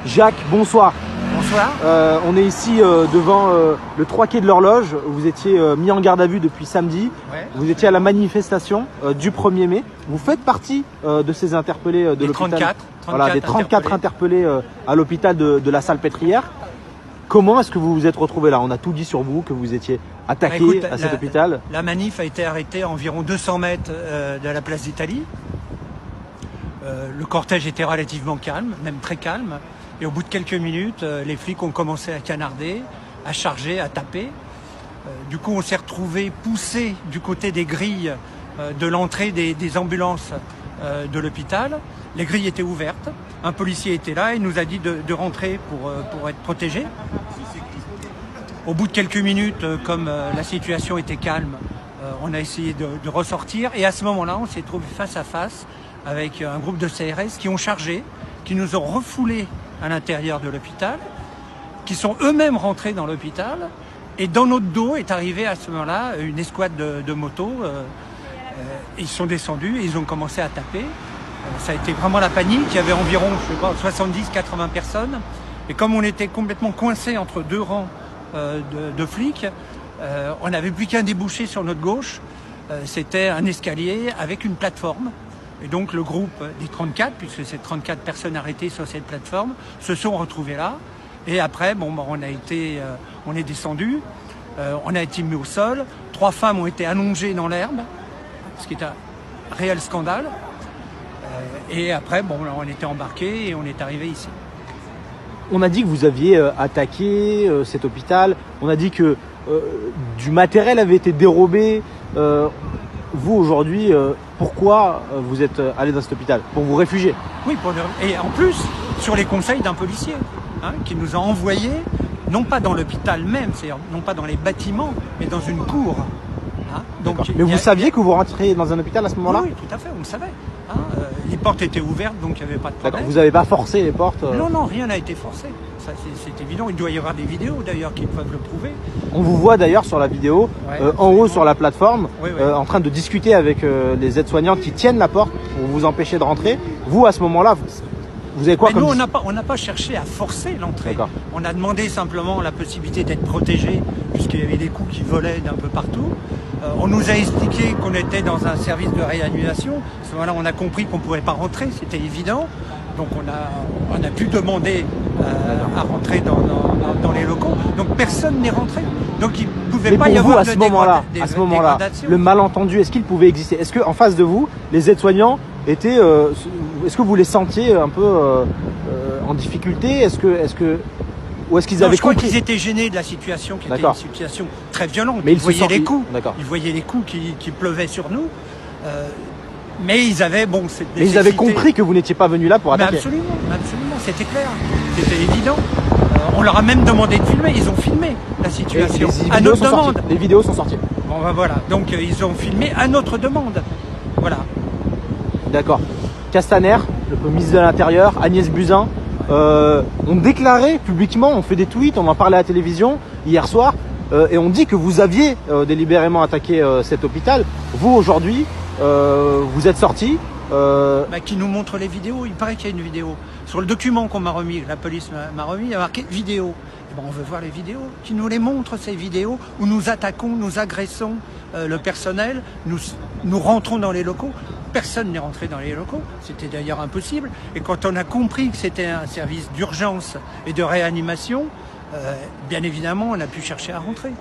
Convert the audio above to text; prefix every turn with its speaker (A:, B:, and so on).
A: Jacques, bonsoir.
B: Bonsoir.
A: On est ici devant le 3 quai de l'Horloge. Vous étiez mis en garde à vue depuis samedi.
B: Ouais.
A: Vous étiez à la manifestation du 1er mai. Vous faites partie de ces interpellés de l'hôpital.
B: 34.
A: Voilà, des 34 interpellés à l'hôpital de la Salpêtrière. Comment est-ce que vous vous êtes retrouvé là? On a tout dit sur vous, que vous étiez attaqué à cet hôpital.
B: La manif a été arrêtée à environ 200 mètres de la place d'Italie. Le cortège était relativement calme, même très calme. Et au bout de quelques minutes, les flics ont commencé à canarder, à charger, à taper. Du coup, on s'est retrouvé poussé du côté des grilles de l'entrée des ambulances de l'hôpital. Les grilles étaient ouvertes. Un policier était là et nous a dit de rentrer pour être protégé. Au bout de quelques minutes, comme la situation était calme, on a essayé de ressortir. Et à ce moment-là, on s'est trouvé face à face avec un groupe de CRS qui ont chargé, qui nous ont refoulés à l'intérieur de l'hôpital, qui sont eux-mêmes rentrés dans l'hôpital. Et dans notre dos est arrivée à ce moment-là une escouade de motos. Ils sont descendus et ils ont commencé à taper. Ça a été vraiment la panique. Il y avait environ, je sais pas, 70-80 personnes. Et comme on était complètement coincés entre deux rangs de flics, on n'avait plus qu'un débouché sur notre gauche. C'était un escalier avec une plateforme. Et donc le groupe des 34, puisque c'est 34 personnes arrêtées sur cette plateforme, se sont retrouvés là. Et après, on est descendu, on a été mis au sol. 3 femmes ont été allongées dans l'herbe, ce qui est un réel scandale. Et après, on était embarqués et on est arrivé ici.
A: On a dit que vous aviez attaqué cet hôpital. On a dit que du matériel avait été dérobé. Vous, aujourd'hui, pourquoi vous êtes allé dans cet hôpital? Pour vous réfugier?
B: Oui, et en plus, sur les conseils d'un policier qui nous a envoyés, non pas dans l'hôpital même, c'est-à-dire non pas dans les bâtiments, mais dans une cour. Donc,
A: mais vous saviez que vous rentriez dans un hôpital à ce moment-là?
B: Oui, tout à fait, on le savait. Les portes étaient ouvertes, donc il n'y avait pas de problème.
A: Vous n'avez pas forcé les portes?
B: Non, rien n'a été forcé. Ça, c'est évident. Il doit y avoir des vidéos d'ailleurs qui peuvent le prouver.
A: On vous voit d'ailleurs sur la vidéo, en haut sur la plateforme,
B: oui.
A: En train de discuter avec les aides-soignantes qui tiennent la porte pour vous empêcher de rentrer. Vous, à ce moment-là, vous avez quoi?
B: Mais nous, on n'a pas cherché à forcer l'entrée. On a demandé simplement la possibilité d'être protégé, puisqu'il y avait des coups qui volaient d'un peu partout. On nous a expliqué qu'on était dans un service de réanimation. À ce moment-là, on a compris qu'on ne pouvait pas rentrer, c'était évident. Donc on a pu demander à rentrer dans les locaux. Donc personne n'est rentré. Donc il ne pouvait pas y avoir de dégradation.
A: Le malentendu, est-ce qu'il pouvait exister? Est-ce qu'en face de vous, les aides-soignants étaient... est-ce que vous les sentiez un peu en difficulté? Ou est-ce qu'ils avaient
B: Je crois qu'ils étaient gênés de la situation, qui était une situation très violente.
A: Mais
B: ils voyaient les coups.
A: Ils
B: voyaient les coups qui pleuvaient sur nous. Mais ils avaient,
A: Mais ils avaient compris que vous n'étiez pas venu là pour attaquer.
B: Absolument, c'était clair. C'était évident. On leur a même demandé de filmer. Ils ont filmé la situation à notre demande.
A: Les vidéos sont sorties.
B: Voilà. Donc ils ont filmé à notre demande. Voilà.
A: D'accord. Castaner, le ministre de l'Intérieur, Agnès Buzyn, ont déclaré publiquement, on fait des tweets, on en parlait à la télévision hier soir, et on dit que vous aviez délibérément attaqué cet hôpital. Vous, aujourd'hui, vous êtes sorti.
B: Qui nous montre les vidéos. Il paraît qu'il y a une vidéo. Sur le document qu'on m'a remis, la police m'a remis, il y a marqué vidéo. On veut voir les vidéos. Qui nous les montre, ces vidéos, où nous attaquons, nous agressons le personnel, nous rentrons dans les locaux. Personne n'est rentré dans les locaux. C'était d'ailleurs impossible. Et quand on a compris que c'était un service d'urgence et de réanimation, bien évidemment, on a pu chercher à rentrer.